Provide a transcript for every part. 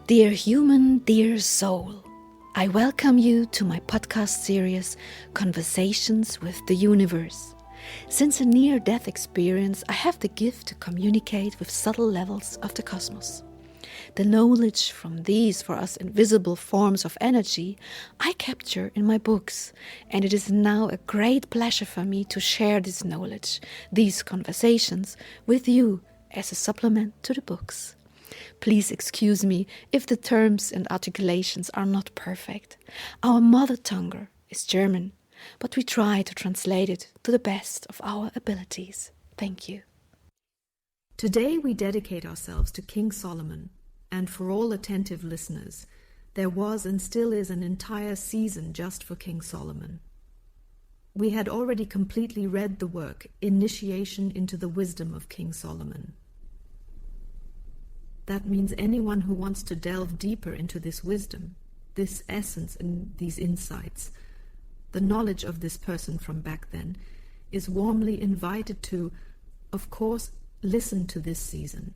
Dear human, dear soul, I welcome you to my podcast series, Conversations with the Universe. Since a near-death experience, I have the gift to communicate with subtle levels of the cosmos. The knowledge from these for us invisible forms of energy I capture in my books, and it is now a great pleasure for me to share this knowledge, these conversations, with you as a supplement to the books. Please excuse me if the terms and articulations are not perfect. Our mother tongue is German, but we try to translate it to the best of our abilities. Thank you. Today we dedicate ourselves to King Solomon, and for all attentive listeners, there was and still is an entire season just for King Solomon. We had already completely read the work, Initiation into the Wisdom of King Solomon. That means anyone who wants to delve deeper into this wisdom, this essence and these insights, the knowledge of this person from back then, is warmly invited to, of course, listen to this season.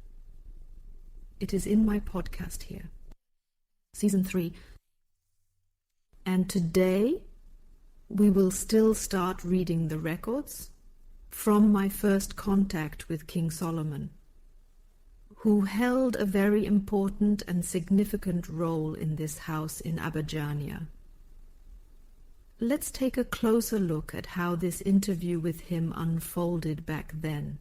It is in my podcast here, Season 3. And today, we will still start reading the records from my first contact with King Solomon, who held a very important and significant role in this house in Abijania. Let's take a closer look at how this interview with him unfolded back then.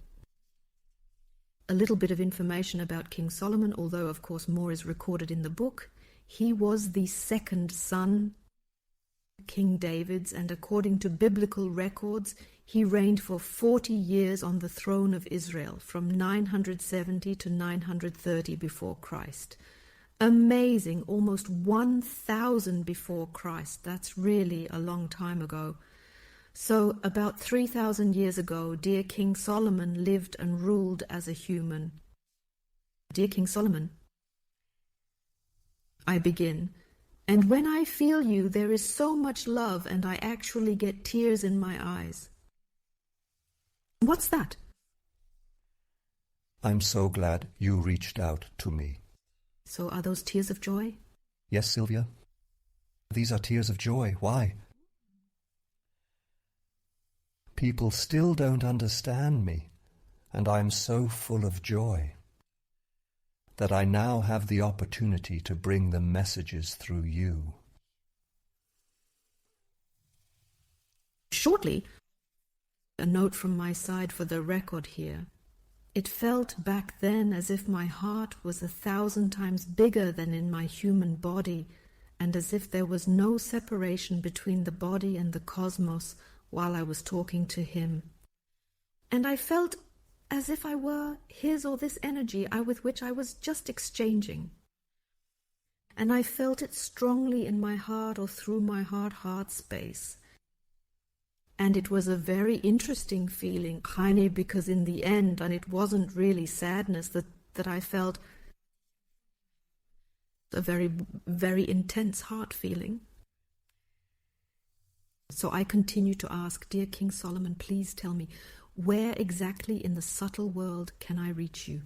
A little bit of information about King Solomon, although of course more is recorded in the book. He was the second son, King David's, and according to biblical records, he reigned for 40 years on the throne of Israel, from 970 to 930 before Christ. Amazing, almost 1,000 before Christ. That's really a long time ago. So about 3,000 years ago, dear King Solomon lived and ruled as a human. Dear King Solomon, I begin. And when I feel you, there is so much love, and I actually get tears in my eyes. What's that? I'm so glad you reached out to me. So are those tears of joy? Yes, Sylvia. These are tears of joy. Why? People still don't understand me, and I'm so full of joy that I now have the opportunity to bring them messages through you. Shortly, a note from my side for the record here. It felt back then as if my heart was 1,000 times bigger than in my human body, and as if there was no separation between the body and the cosmos while I was talking to him. And I felt as if I were his or this energy with which I was just exchanging. And I felt it strongly in my heart or through my heart space. And it was a very interesting feeling, Heine, because in the end, and it wasn't really sadness that I felt, a very, very intense heart feeling. So I continue to ask, dear King Solomon, please tell me, where exactly in the subtle world can I reach you?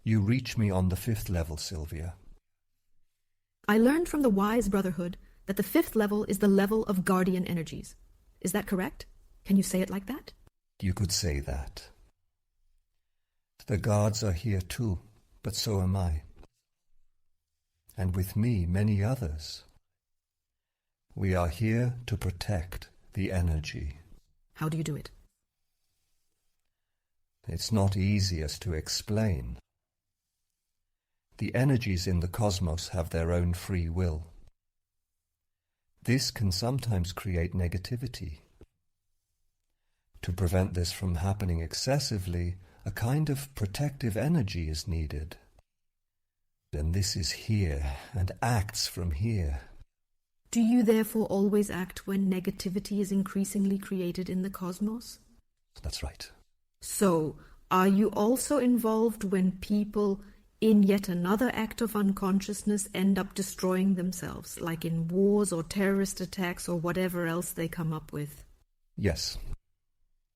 You reach me on the 5th level, Sylvia. I learned from the Wise Brotherhood that the 5th level is the level of guardian energies. Is that correct? Can you say it like that? You could say that. The guards are here too, but so am I. And with me, many others. We are here to protect the energy. How do you do it? It's not easiest to explain. The energies in the cosmos have their own free will. This can sometimes create negativity. To prevent this from happening excessively, a kind of protective energy is needed. And this is here and acts from here. Do you therefore always act when negativity is increasingly created in the cosmos? That's right. So, are you also involved when people, in yet another act of unconsciousness, end up destroying themselves, like in wars or terrorist attacks or whatever else they come up with? Yes.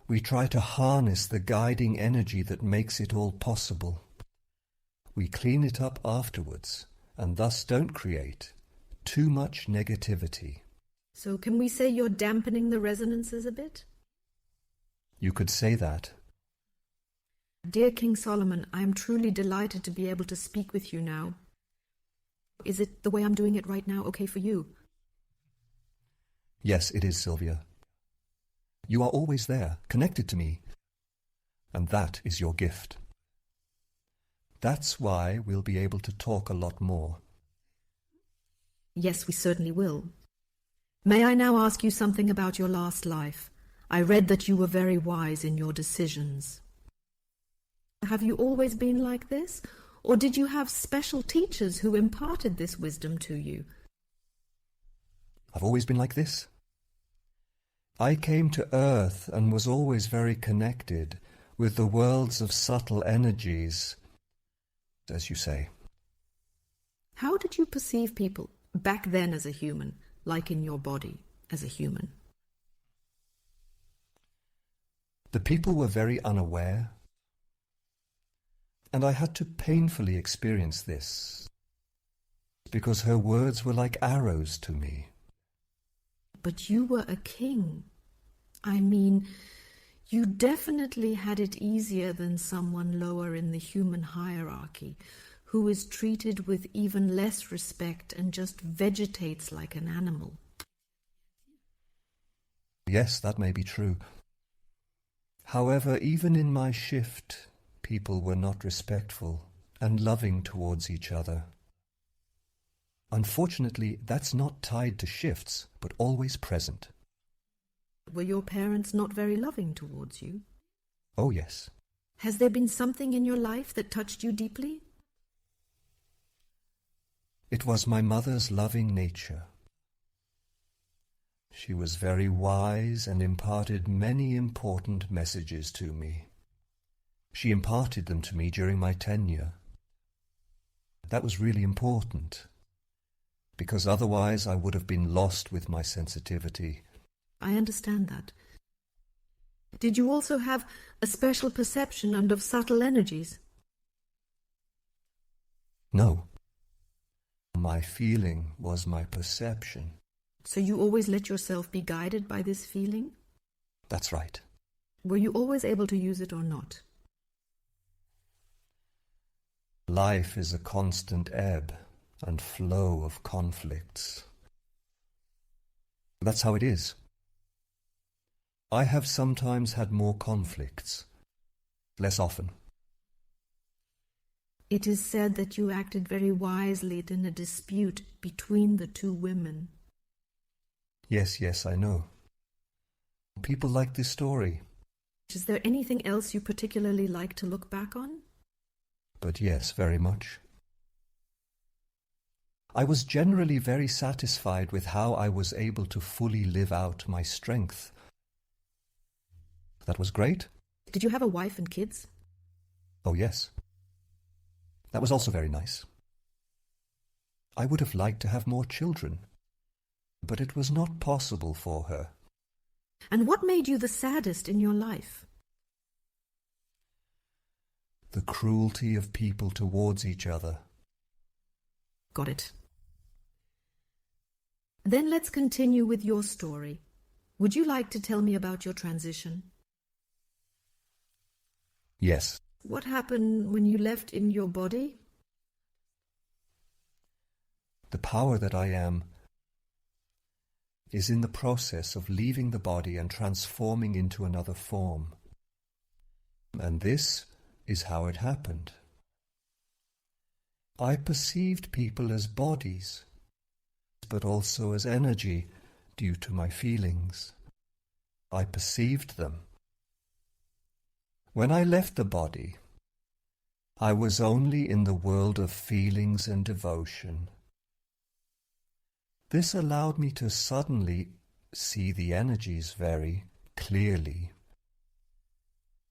We try to harness the guiding energy that makes it all possible. we clean it up afterwards and thus don't create too much negativity. So can we say you're dampening the resonances a bit? You could say that. Dear King Solomon, I am truly delighted to be able to speak with you now. Is it the way I'm doing it right now okay for you? Yes, it is, Sylvia. You are always there, connected to me, and that is your gift. That's why we'll be able to talk a lot more. Yes, we certainly will. May I now ask you something about your last life? I read that you were very wise in your decisions. Have you always been like this? Or did you have special teachers who imparted this wisdom to you? I've always been like this. I came to Earth and was always very connected with the worlds of subtle energies, as you say. How did you perceive people back then as a human, like in your body as a human? The people were very unaware, and I had to painfully experience this, because her words were like arrows to me. But you were a king. I mean, you definitely had it easier than someone lower in the human hierarchy, who is treated with even less respect and just vegetates like an animal. Yes, that may be true. However, even in my shift, people were not respectful and loving towards each other. Unfortunately, that's not tied to shifts, but always present. Were your parents not very loving towards you? Oh, yes. Has there been something in your life that touched you deeply? It was my mother's loving nature. She was very wise and imparted many important messages to me. She imparted them to me during my tenure. That was really important, because otherwise I would have been lost with my sensitivity. I understand that. Did you also have a special perception and of subtle energies? No. My feeling was my perception. So you always let yourself be guided by this feeling? That's right. Were you always able to use it or not? Life is a constant ebb and flow of conflicts. That's how it is. I have sometimes had more conflicts, less often. It is said that you acted very wisely in a dispute between the two women. Yes, I know. People like this story. Is there anything else you particularly like to look back on? But yes, very much. I was generally very satisfied with how I was able to fully live out my strength. That was great. Did you have a wife and kids? Oh, yes. That was also very nice. I would have liked to have more children, but it was not possible for her. And what made you the saddest in your life? The cruelty of people towards each other. Got it. Then let's continue with your story. Would you like to tell me about your transition? Yes. What happened when you left in your body? The power that I am is in the process of leaving the body and transforming into another form. And this is how it happened. I perceived people as bodies, but also as energy due to my feelings. I perceived them. When I left the body, I was only in the world of feelings and devotion. This allowed me to suddenly see the energies very clearly.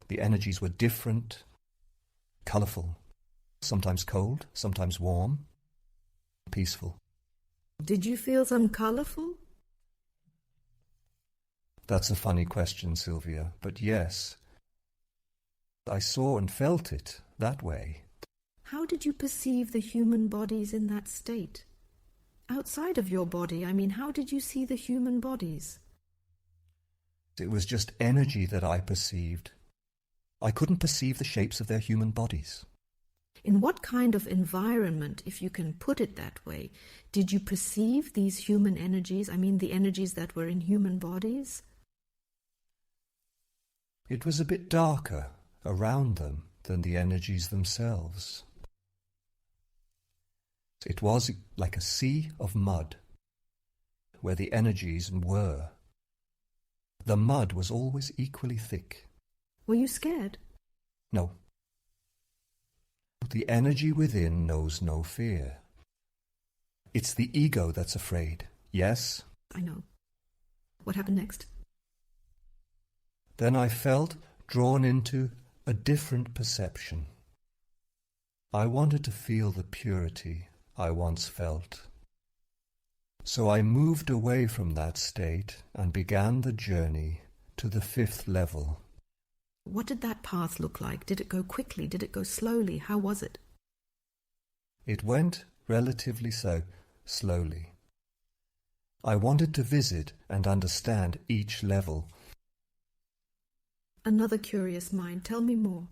The energies were different, colourful, sometimes cold, sometimes warm, peaceful. Did you feel some colourful? That's a funny question, Sylvia, but yes, I saw and felt it that way. How did you perceive the human bodies in that state? Outside of your body, I mean, how did you see the human bodies? It was just energy that I perceived. I couldn't perceive the shapes of their human bodies. In what kind of environment, if you can put it that way, did you perceive these human energies? I mean, the energies that were in human bodies? It was a bit darker around them than the energies themselves. It was like a sea of mud, where the energies were. The mud was always equally thick. Were you scared? No. The energy within knows no fear. It's the ego that's afraid, yes? I know. What happened next? Then I felt drawn into a different perception. I wanted to feel the purity I once felt. So I moved away from that state and began the journey to the 5th level. What did that path look like? Did it go quickly? Did it go slowly? How was it? It went relatively slowly. I wanted to visit and understand each level. Another curious mind. Tell me more.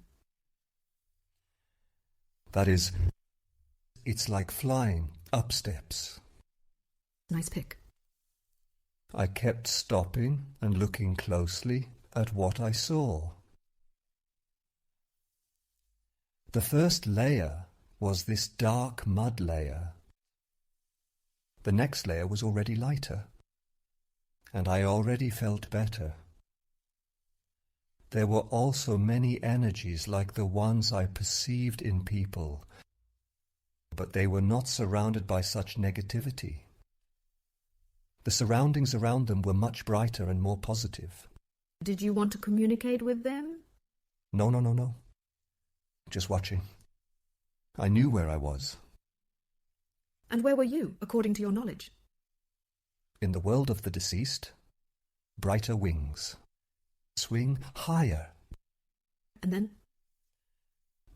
That is, it's like flying up steps. Nice pick. I kept stopping and looking closely at what I saw. The first layer was this dark mud layer. The next layer was already lighter, and I already felt better. There were also many energies like the ones I perceived in people, but they were not surrounded by such negativity. The surroundings around them were much brighter and more positive. Did you want to communicate with them? No. Just watching. I knew where I was. And where were you, according to your knowledge? In the world of the deceased, brighter wings. Swing higher. And then?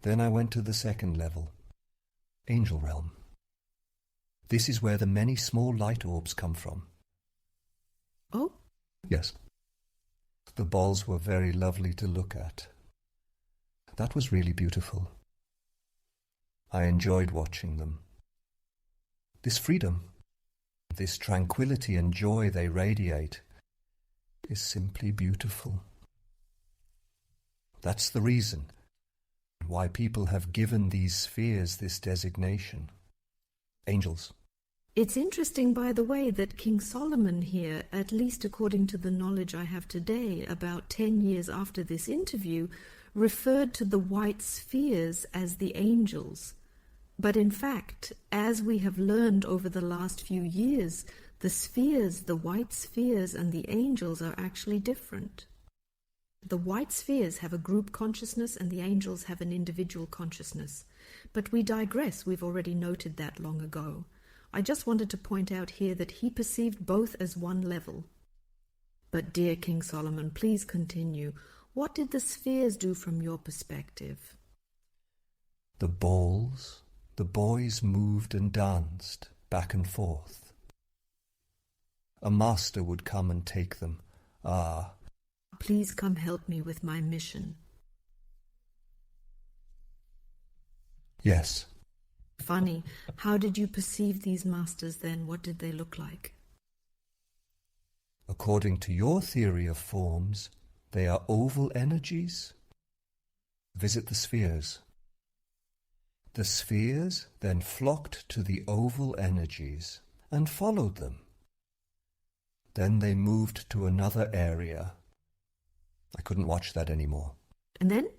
Then I went to the 2nd level, angel realm. This is where the many small light orbs come from. Oh? Yes. The balls were very lovely to look at. That was really beautiful. I enjoyed watching them. This freedom, this tranquility and joy they radiate is simply beautiful. That's the reason why people have given these spheres this designation. Angels. It's interesting, by the way, that King Solomon here, at least according to the knowledge I have today, about 10 years after this interview, referred to the white spheres as the angels. But in fact, as we have learned over the last few years, the spheres, the white spheres and the angels are actually different. The white spheres have a group consciousness and the angels have an individual consciousness. But we digress, we've already noted that long ago. I just wanted to point out here that he perceived both as one level. But dear King Solomon, please continue. What did the spheres do from your perspective? The balls, the boys moved and danced back and forth. A master would come and take them. Ah. Please come help me with my mission. Yes. Funny. How did you perceive these masters then? What did they look like? According to your theory of forms, they are oval energies. Visit the spheres. The spheres then flocked to the oval energies and followed them. Then they moved to another area. I couldn't watch that anymore. And then?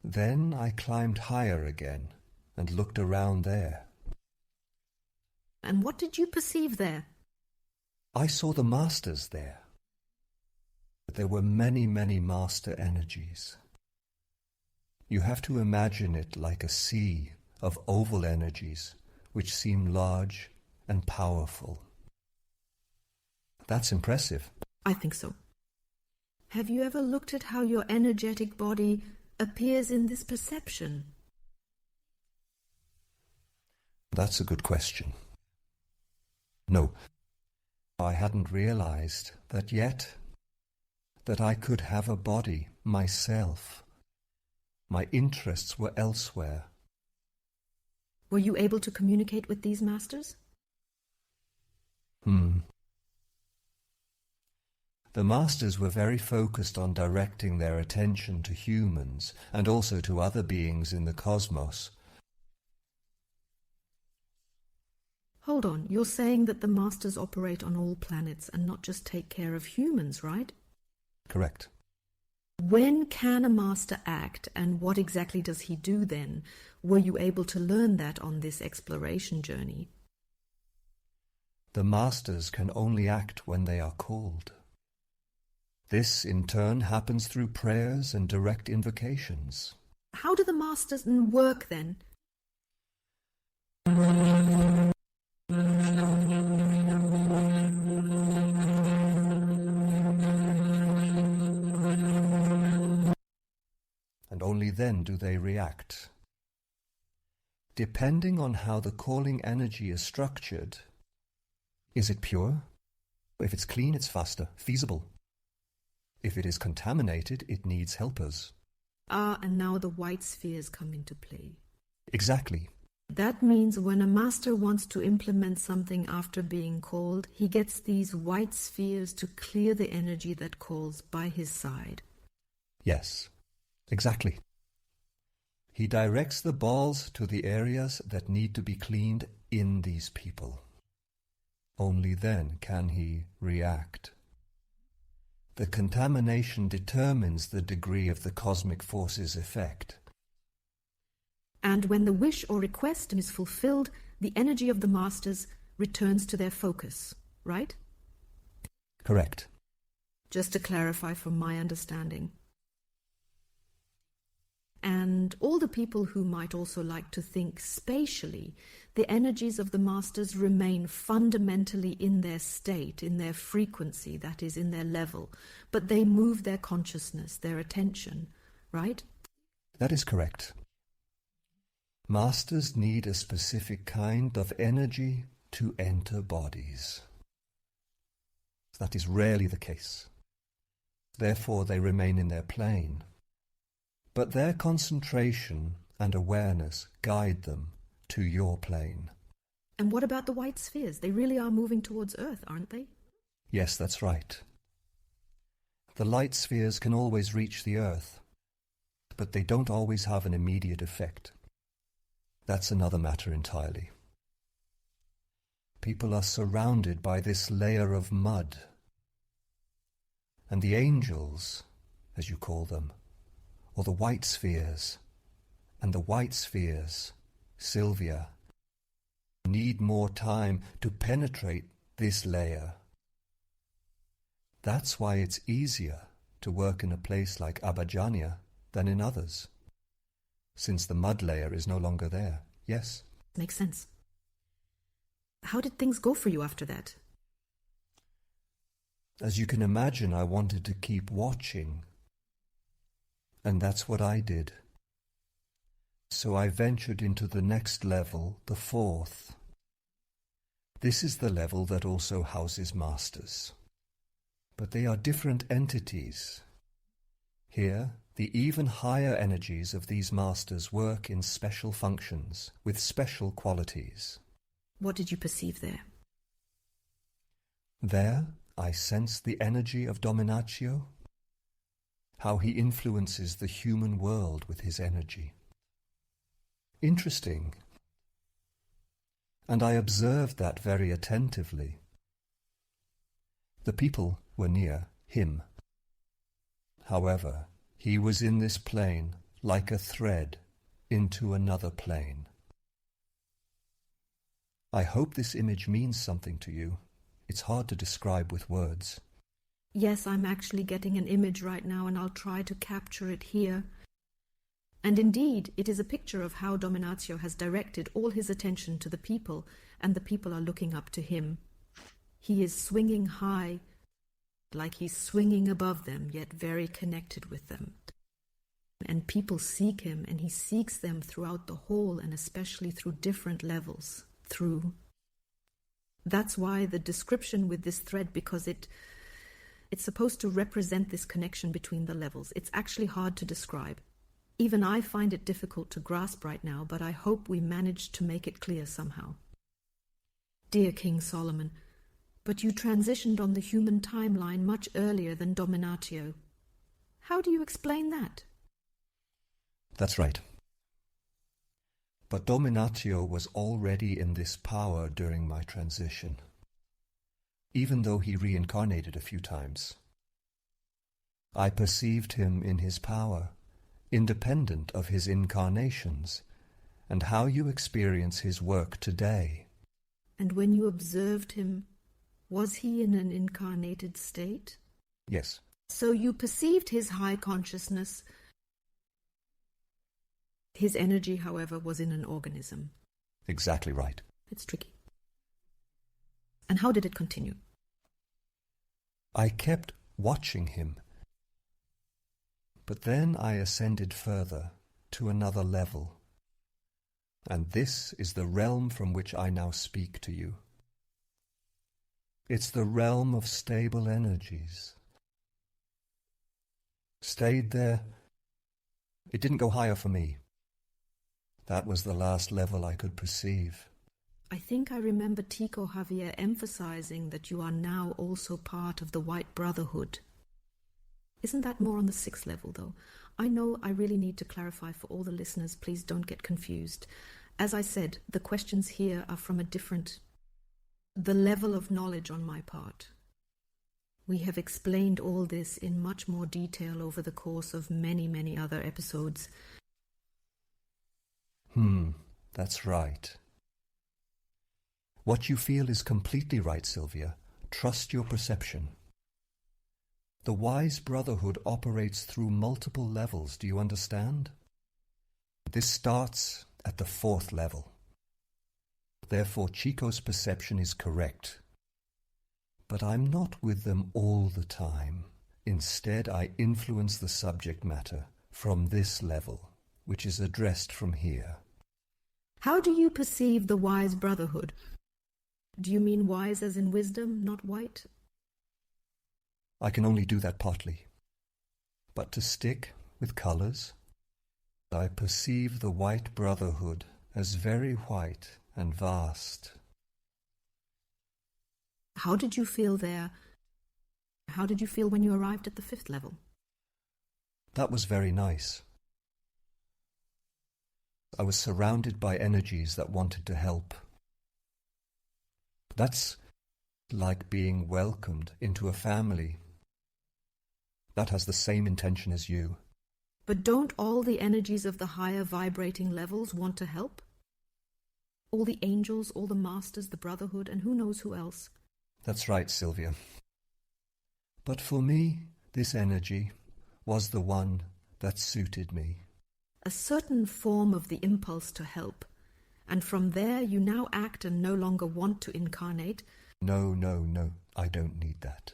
Then I climbed higher again and looked around there. And what did you perceive there? I saw the masters there. There were many, many master energies. You have to imagine it like a sea of oval energies which seem large and powerful. That's impressive. I think so. Have you ever looked at how your energetic body appears in this perception? That's a good question. No, I hadn't realized that yet, that I could have a body myself. My interests were elsewhere. Were you able to communicate with these masters? The masters were very focused on directing their attention to humans and also to other beings in the cosmos. Hold on, you're saying that the masters operate on all planets and not just take care of humans, right? Correct. When can a master act, and what exactly does he do then? Were you able to learn that on this exploration journey? The masters can only act when they are called. This, in turn, happens through prayers and direct invocations. How do the masters work then? And only then do they react. Depending on how the calling energy is structured, is it pure? If it's clean, it's faster, feasible. If it is contaminated, it needs helpers. And now the white spheres come into play. Exactly. That means when a master wants to implement something after being called, he gets these white spheres to clear the energy that calls by his side. Yes, exactly. He directs the balls to the areas that need to be cleaned in these people. Only then can he react. The contamination determines the degree of the cosmic force's effect. And when the wish or request is fulfilled, the energy of the masters returns to their focus, right? Correct. Just to clarify from my understanding. And all the people who might also like to think spatially, the energies of the masters remain fundamentally in their state, in their frequency, that is, in their level, but they move their consciousness, their attention, right? That is correct. Masters need a specific kind of energy to enter bodies. That is rarely the case. Therefore, they remain in their plane. But their concentration and awareness guide them to your plane. And what about the white spheres? They really are moving towards Earth, aren't they? Yes, that's right. The light spheres can always reach the Earth, but they don't always have an immediate effect. That's another matter entirely. People are surrounded by this layer of mud, and the angels, as you call them, or the white spheres, and the white spheres, Sylvia, need more time to penetrate this layer. That's why it's easier to work in a place like Abajania than in others, since the mud layer is no longer there. Yes? Makes sense. How did things go for you after that? As you can imagine, I wanted to keep watching. And that's what I did. So I ventured into the next level, the fourth. This is the level that also houses masters. But they are different entities. Here, the even higher energies of these masters work in special functions, with special qualities. What did you perceive there? There, I sensed the energy of Dominatio, how he influences the human world with his energy. Interesting. And I observed that very attentively. The people were near him. However, he was in this plane like a thread into another plane. I hope this image means something to you. It's hard to describe with words. Yes, I'm actually getting an image right now, and I'll try to capture it here. And indeed, it is a picture of how Dominatio has directed all his attention to the people, and the people are looking up to him. He is swinging high, like he's swinging above them, yet very connected with them. And people seek him, and he seeks them throughout the whole, and especially through different levels. through. That's why the description with this thread, because it's supposed to represent this connection between the levels. It's actually hard to describe. Even I find it difficult to grasp right now, but I hope we managed to make it clear somehow. Dear King Solomon, but you transitioned on the human timeline much earlier than Dominatio. How do you explain that? That's right. But Dominatio was already in this power during my transition, even though he reincarnated a few times. I perceived him in his power, independent of his incarnations, and how you experience his work today. And when you observed him, was he in an incarnated state? Yes. So you perceived his high consciousness. His energy, however, was in an organism. Exactly right. It's tricky. And how did it continue? I kept watching him. But then I ascended further, to another level. And this is the realm from which I now speak to you. It's the realm of stable energies. Stayed there. It didn't go higher for me. That was the last level I could perceive. I think I remember Tico Javier emphasizing that you are now also part of the White Brotherhood. Isn't that more on the 6th level, though? I know I really need to clarify for all the listeners. Please don't get confused. As I said, the questions here are from the level of knowledge on my part. We have explained all this in much more detail over the course of many, many other episodes. That's right. What you feel is completely right, Sylvia. Trust your perception. The wise brotherhood operates through multiple levels, do you understand? This starts at the 4th level. Therefore, Chico's perception is correct. But I'm not with them all the time. Instead, I influence the subject matter from this level, which is addressed from here. How do you perceive the wise brotherhood? Do you mean wise as in wisdom, not white? I can only do that partly. But to stick with colours, I perceive the White Brotherhood as very white and vast. How did you feel there? How did you feel when you arrived at the 5th level? That was very nice. I was surrounded by energies that wanted to help. That's like being welcomed into a family. That has the same intention as you. But don't all the energies of the higher vibrating levels want to help? All the angels, all the masters, the brotherhood, and who knows who else? That's right, Sylvia. But for me, this energy was the one that suited me. A certain form of the impulse to help, and from there you now act and no longer want to incarnate. No, I don't need that.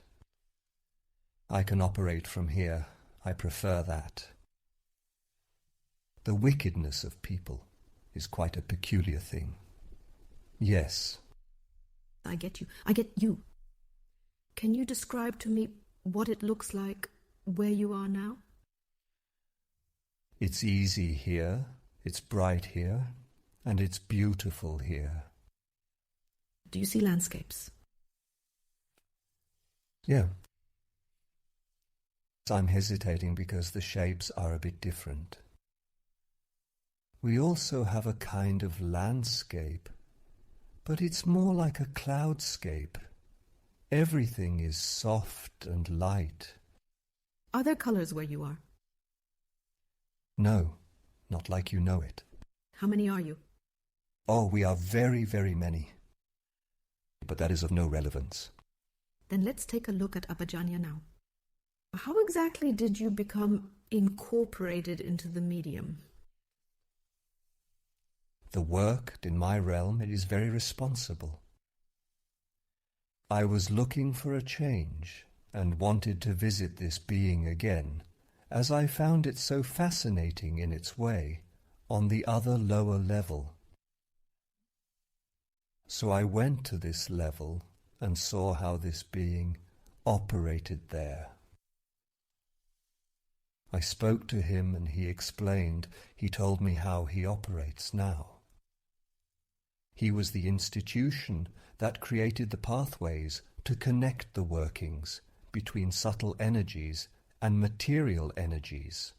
I can operate from here. I prefer that. The wickedness of people is quite a peculiar thing. Yes. I get you. Can you describe to me what it looks like where you are now? It's easy here, it's bright here, and it's beautiful here. Do you see landscapes? Yeah. I'm hesitating because the shapes are a bit different. We also have a kind of landscape, but it's more like a cloudscape. Everything is soft and light. Are there colors where you are? No, not like you know it. How many are you? Oh, we are very, very many. But that is of no relevance. Then let's take a look at Abajania now. How exactly did you become incorporated into the medium? The work in my realm, it is very responsible. I was looking for a change and wanted to visit this being again, as I found it so fascinating in its way on the other lower level. So I went to this level and saw how this being operated there. I spoke to him and he explained. He told me how he operates now. He was the institution that created the pathways to connect the workings between subtle energies and material energies.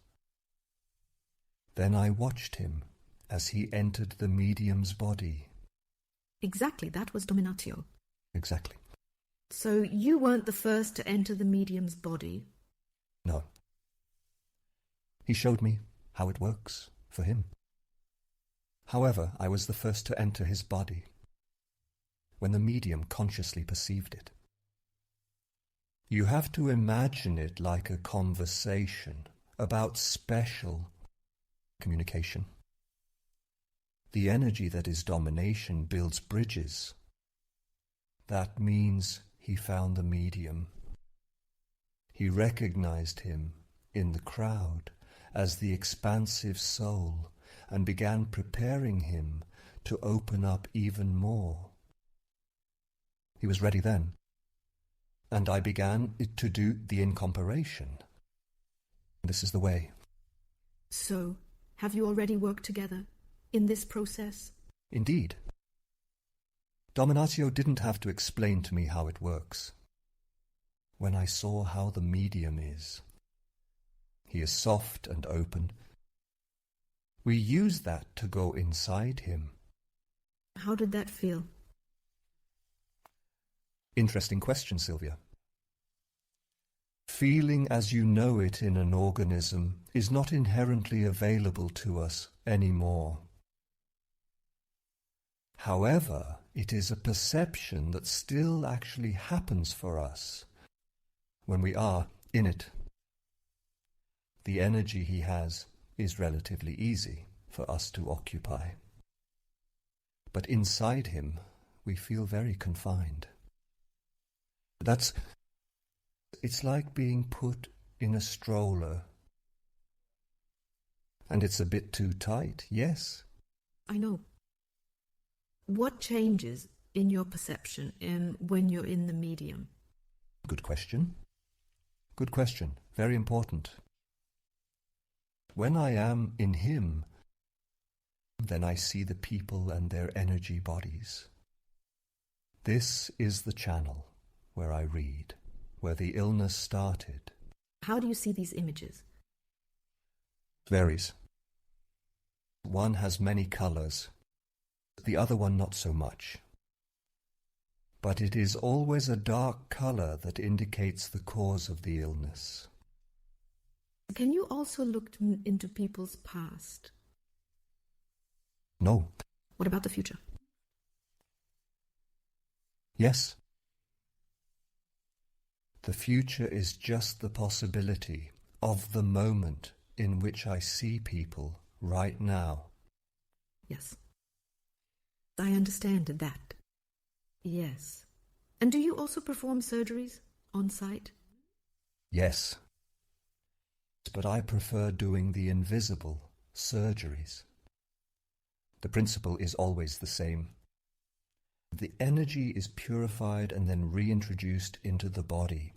Then I watched him as he entered the medium's body. Exactly, that was Dominatio. Exactly. So you weren't the first to enter the medium's body? No. He showed me how it works for him. However, I was the first to enter his body when the medium consciously perceived it. You have to imagine it like a conversation about special communication. The energy that is domination builds bridges. That means he found the medium. He recognized him in the crowd as the expansive soul and began preparing him to open up even more. He was ready then, and I began to do the incomparison. This is the way. So, have you already worked together in this process? Indeed. Dominatio didn't have to explain to me how it works. When I saw how the medium is, he is soft and open. We use that to go inside him. How did that feel? Interesting question, Sylvia. Feeling as you know it in an organism is not inherently available to us anymore. However, it is a perception that still actually happens for us when we are in it. The energy he has is relatively easy for us to occupy. But inside him, we feel very confined. It's like being put in a stroller. And it's a bit too tight, yes. I know. What changes in your perception when you're in the medium? Good question. Good question. Very important. When I am in him, then I see the people and their energy bodies. This is the channel where I read, where the illness started. How do you see these images? Varies. One has many colors, the other one not so much. But it is always a dark color that indicates the cause of the illness. Can you also look into people's past? No. What about the future? Yes. The future is just the possibility of the moment in which I see people right now. Yes. I understand that. Yes. And do you also perform surgeries on site? Yes. But I prefer doing the invisible surgeries. The principle is always the same. The energy is purified and then reintroduced into the body.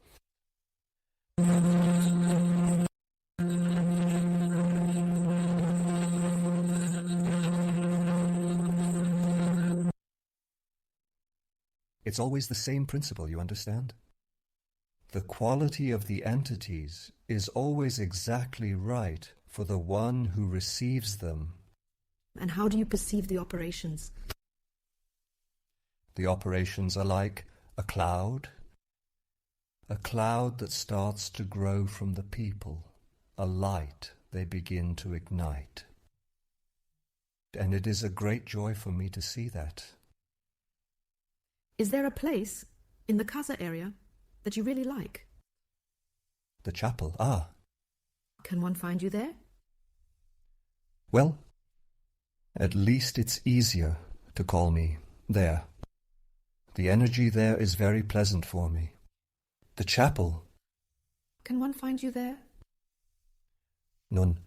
It's always the same principle, you understand? The quality of the entities is always exactly right for the one who receives them. And how do you perceive the operations? The operations are like a cloud that starts to grow from the people, a light they begin to ignite. And it is a great joy for me to see that. Is there a place in the Casa area that you really like? The chapel, Can one find you there? Well, at least it's easier to call me there. The energy there is very pleasant for me. The chapel. Can one find you there? None.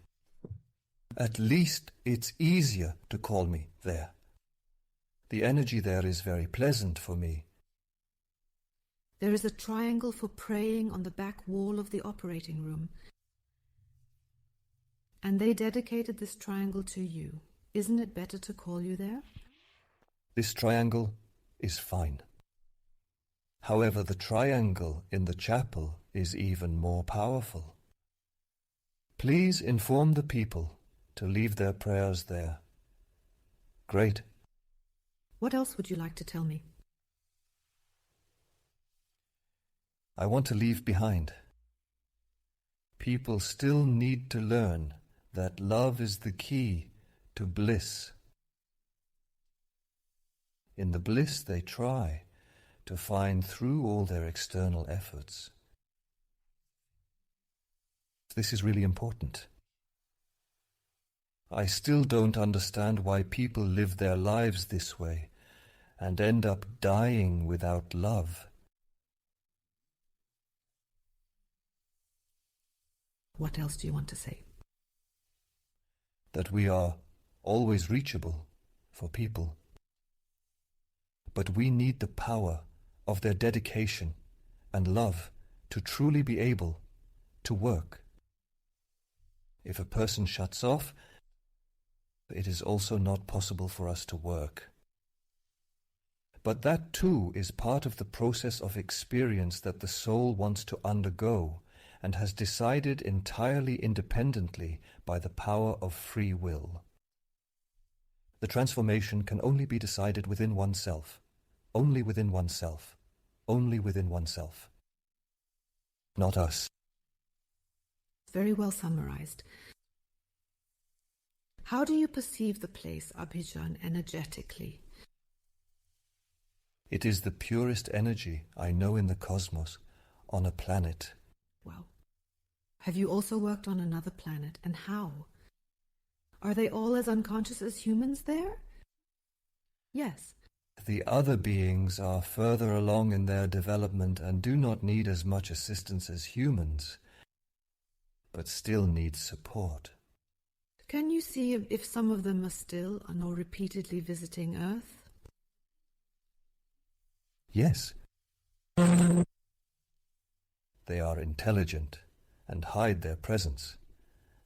At least it's easier to call me there. The energy there is very pleasant for me. There is a triangle for praying on the back wall of the operating room. And they dedicated this triangle to you. Isn't it better to call you there? This triangle is fine. However, the triangle in the chapel is even more powerful. Please inform the people to leave their prayers there. Great. What else would you like to tell me? I want to leave behind. People still need to learn that love is the key to bliss. In the bliss they try to find through all their external efforts. This is really important. I still don't understand why people live their lives this way and end up dying without love. What else do you want to say? That we are always reachable for people. But we need the power of their dedication and love to truly be able to work. If a person shuts off, it is also not possible for us to work. But that too is part of the process of experience that the soul wants to undergo and has decided entirely independently by the power of free will. The transformation can only be decided within oneself, only within oneself, only within oneself. Not us. Very well summarized. How do you perceive the place, Abhijan, energetically? It is the purest energy I know in the cosmos, on a planet. Wow. Have you also worked on another planet, and how? Are they all as unconscious as humans there? Yes. The other beings are further along in their development and do not need as much assistance as humans, but still need support. Can you see if some of them are still or repeatedly visiting Earth? Yes. They are intelligent and hide their presence.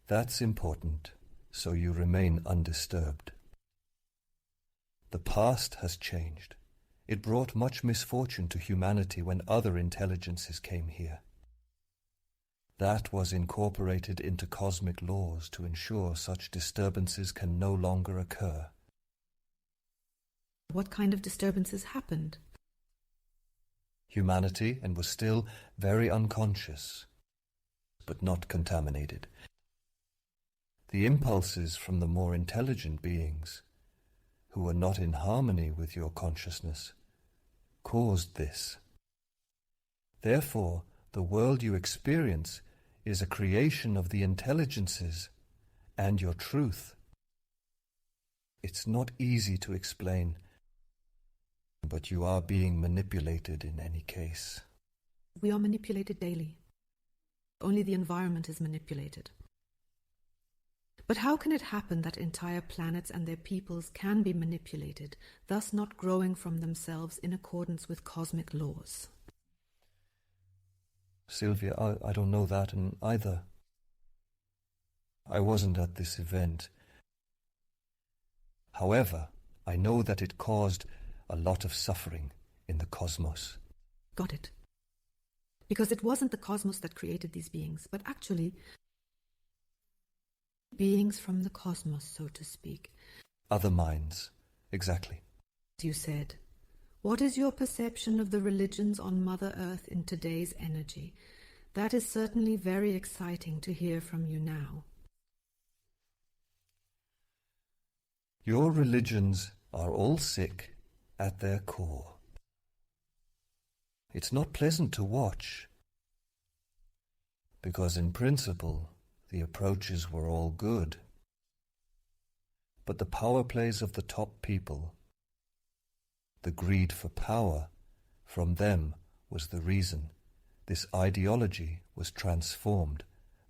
That's important, so you remain undisturbed. The past has changed. It brought much misfortune to humanity when other intelligences came here. That was incorporated into cosmic laws to ensure such disturbances can no longer occur. What kind of disturbances happened? Humanity and was still very unconscious, but not contaminated. The impulses from the more intelligent beings, who were not in harmony with your consciousness, caused this. Therefore, the world you experience is a creation of the intelligences and your truth. It's not easy to explain, but you are being manipulated in any case. We are manipulated daily. Only the environment is manipulated. But how can it happen that entire planets and their peoples can be manipulated, thus not growing from themselves in accordance with cosmic laws? Sylvia, I don't know that either. I wasn't at this event. However, I know that it caused a lot of suffering in the cosmos. Got it. Because it wasn't the cosmos that created these beings, but actually beings from the cosmos, so to speak. Other minds, exactly. You said, what is your perception of the religions on Mother Earth in today's energy? That is certainly very exciting to hear from you now. Your religions are all sick at their core. It's not pleasant to watch, because in principle the approaches were all good. But the power plays of the top people, the greed for power, from them was the reason this ideology was transformed,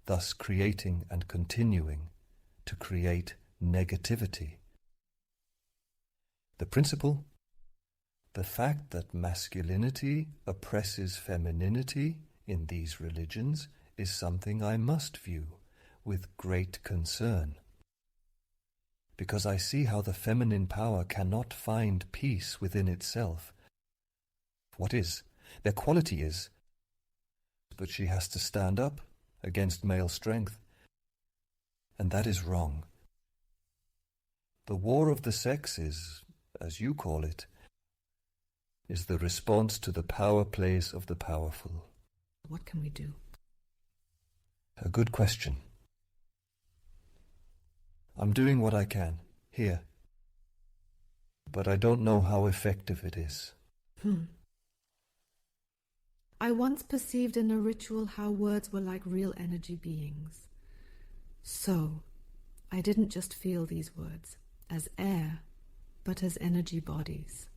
thus creating and continuing to create negativity. The principle, the fact that masculinity oppresses femininity in these religions is something I must view with great concern, because I see how the feminine power cannot find peace within itself. What is? Their quality is. But she has to stand up against male strength, and that is wrong. The war of the sexes, as you call it, is the response to the power plays of the powerful. What can we do? A good question. I'm doing what I can, here. But I don't know how effective it is. I once perceived in a ritual how words were like real energy beings. So, I didn't just feel these words as air, but as energy bodies.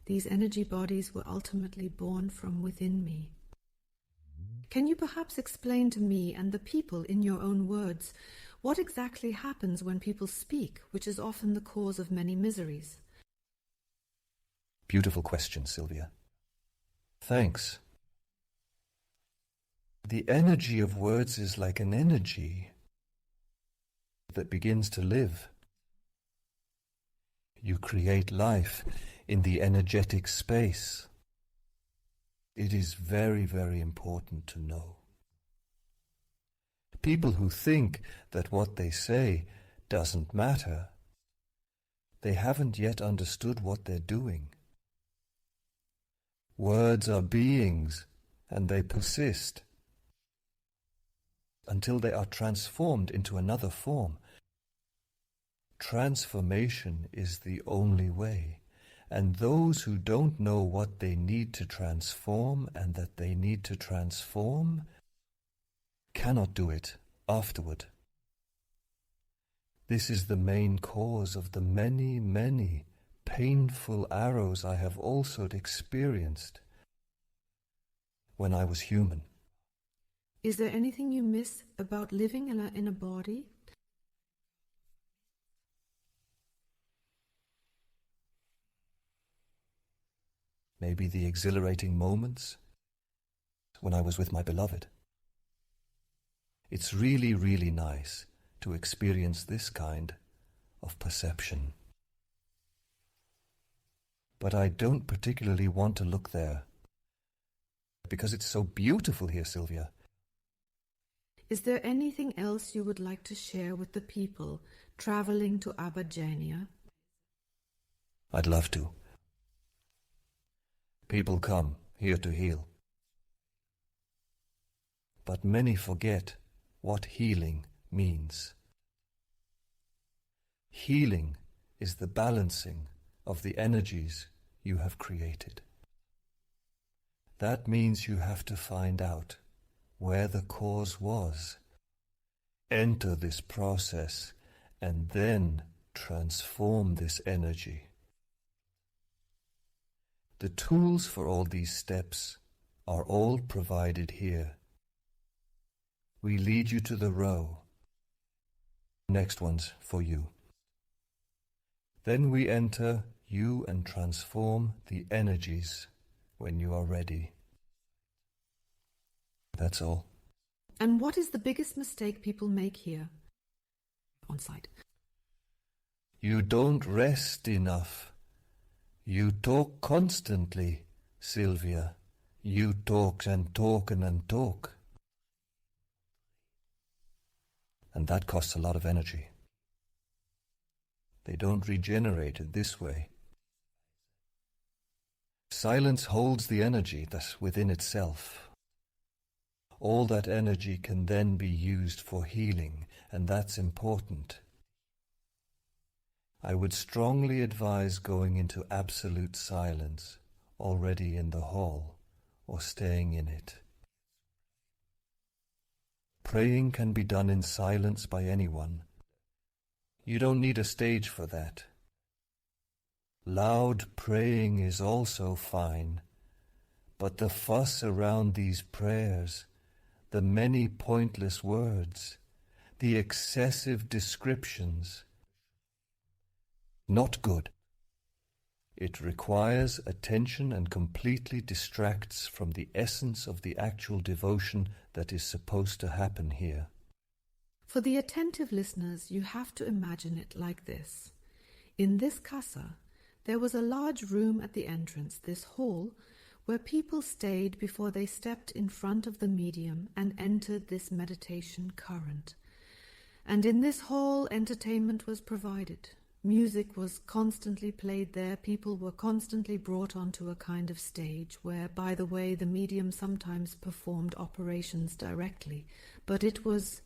These energy bodies were ultimately born from within me. Can you perhaps explain to me and the people in your own words what exactly happens when people speak, which is often the cause of many miseries? Beautiful question, Sylvia. Thanks. The energy of words is like an energy that begins to live. You create life in the energetic space. It is very, very important to know. People who think that what they say doesn't matter, they haven't yet understood what they're doing. Words are beings, and they persist until they are transformed into another form. Transformation is the only way, and those who don't know what they need to transform and that they need to transform cannot do it afterward. This is the main cause of the many, many painful arrows I have also experienced when I was human. Is there anything you miss about living in a body? Maybe the exhilarating moments when I was with my beloved. It's really, really nice to experience this kind of perception. But I don't particularly want to look there, because it's so beautiful here, Sylvia. Is there anything else you would like to share with the people traveling to Abadjania? I'd love to. People come here to heal. But many forget what healing means. Healing is the balancing of the energies you have created. That means you have to find out where the cause was, enter this process, and then transform this energy. The tools for all these steps are all provided here. We lead you to the row. Next one's for you. Then we enter you and transform the energies when you are ready. That's all. And what is the biggest mistake people make here on site? You don't rest enough. You talk constantly, Sylvia. You talk and talk and talk. And that costs a lot of energy. They don't regenerate it this way. Silence holds the energy that's within itself. All that energy can then be used for healing, and that's important. I would strongly advise going into absolute silence, already in the hall, or staying in it. Praying can be done in silence by anyone. You don't need a stage for that. Loud praying is also fine, but the fuss around these prayers, the many pointless words, the excessive descriptions, not good. It requires attention and completely distracts from the essence of the actual devotion that is supposed to happen here. For the attentive listeners, you have to imagine it like this. In this casa, there was a large room at the entrance, this hall, where people stayed before they stepped in front of the medium and entered this meditation current. And in this hall, entertainment was provided. Music was constantly played there. People were constantly brought onto a kind of stage where, by the way, the medium sometimes performed operations directly. But it was...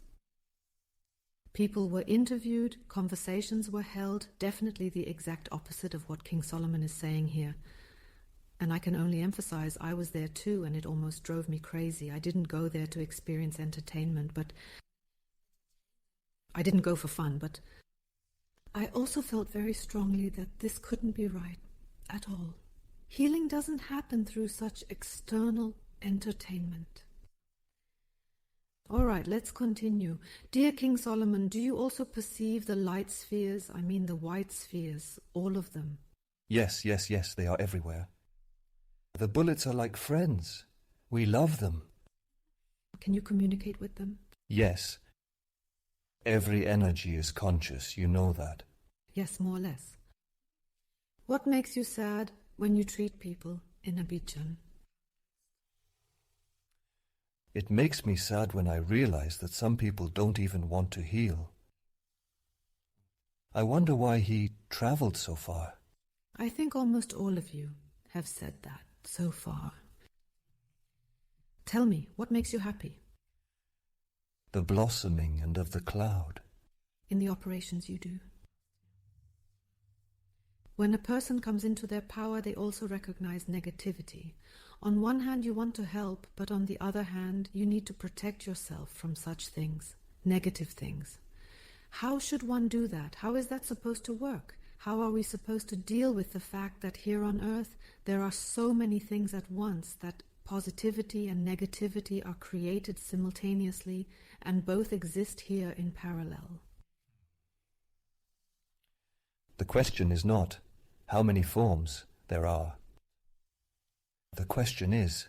People were interviewed, conversations were held, definitely the exact opposite of what King Solomon is saying here. And I can only emphasize, I was there too, and it almost drove me crazy. I didn't go there to experience entertainment, but I didn't go for fun, but I also felt very strongly that this couldn't be right at all. Healing doesn't happen through such external entertainment. All right, let's continue. Dear King Solomon, do you also perceive the light spheres, I mean the white spheres, all of them? Yes, they are everywhere. The bullets are like friends. We love them. Can you communicate with them? Yes. Every energy is conscious, you know that. Yes, more or less. What makes you sad when you treat people in Abidjan? It makes me sad when I realize that some people don't even want to heal. I wonder why he traveled so far. I think almost all of you have said that so far. Tell me, what makes you happy? The blossoming and of the cloud. In the operations you do. When a person comes into their power, they also recognize negativity. On one hand, you want to help, but on the other hand, you need to protect yourself from such things, negative things. How should one do that? How is that supposed to work? How are we supposed to deal with the fact that here on earth there are so many things at once, that positivity and negativity are created simultaneously and both exist here in parallel? The question is not how many forms there are. The question is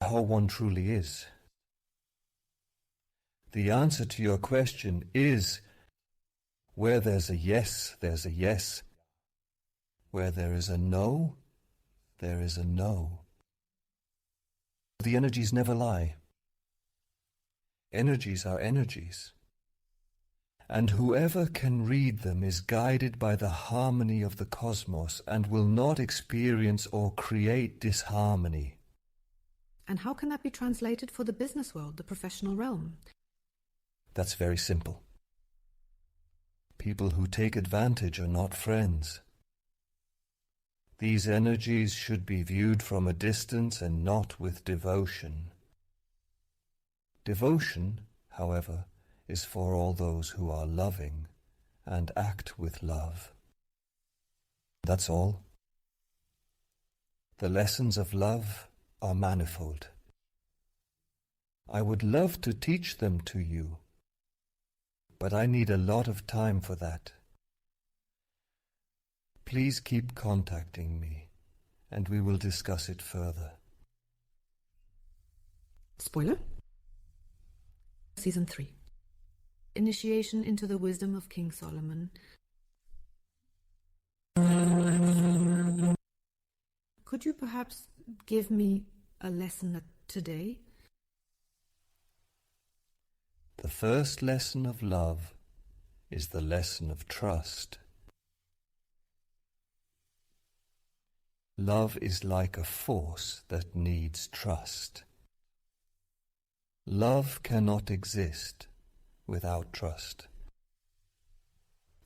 how one truly is. The answer to your question is, where there's a yes, there's a yes. Where there is a no, there is a no. The energies never lie. Energies are energies. And whoever can read them is guided by the harmony of the cosmos and will not experience or create disharmony. And how can that be translated for the business world, the professional realm? That's very simple. People who take advantage are not friends. These energies should be viewed from a distance and not with devotion. Devotion, however, is for all those who are loving and act with love. That's all. The lessons of love are manifold. I would love to teach them to you, but I need a lot of time for that. Please keep contacting me, and we will discuss it further. Spoiler? Season 3. Initiation into the wisdom of King Solomon. Could you perhaps give me a lesson today? The first lesson of love is the lesson of trust. Love is like a force that needs trust. Love cannot exist without trust.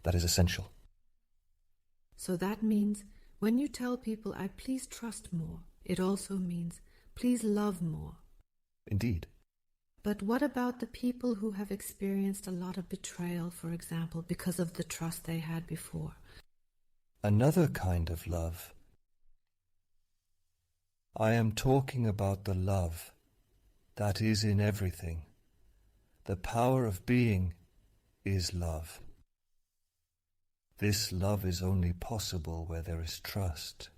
That is essential. So that means when you tell people, please trust more, it also means please love more. Indeed. But what about the people who have experienced a lot of betrayal, for example, because of the trust they had before? Another kind of love. I am talking about the love that is in everything. The power of being is love. This love is only possible where there is trust.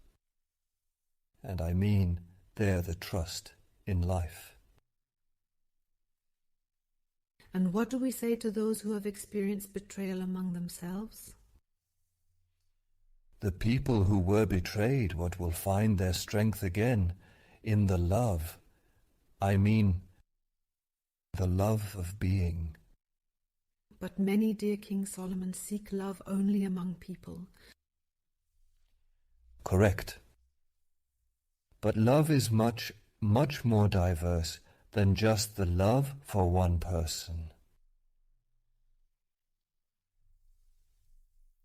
And I mean there the trust in life. And what do we say to those who have experienced betrayal among themselves? The people who were betrayed, what will find their strength again in the love. I mean, the love of being. But many, dear King Solomon, seek love only among people. Correct. But love is much, much more diverse than just the love for one person.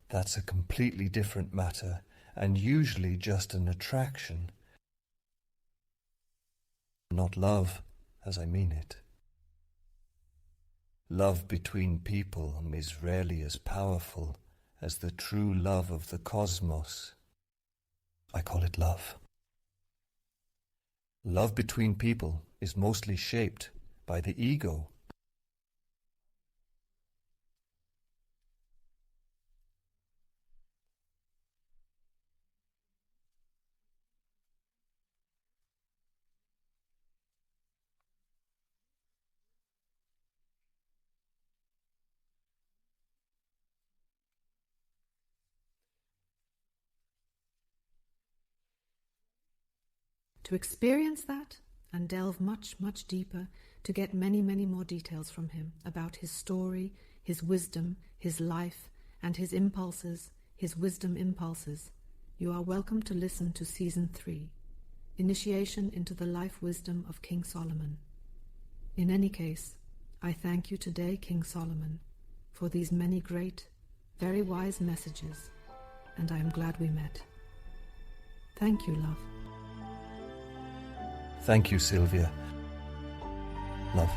That's a completely different matter, and usually just an attraction, not love as I mean it. Love between people is rarely as powerful as the true love of the cosmos. I call it love. Love between people is mostly shaped by the ego. To experience that and delve much, much deeper, to get many, many more details from him about his story, his wisdom, his life, and his impulses, his wisdom impulses, you are welcome to listen to Season 3, Initiation into the Life Wisdom of King Solomon. In any case, I thank you today, King Solomon, for these many great, very wise messages, and I am glad we met. Thank you, love. Thank you, Sylvia. Love.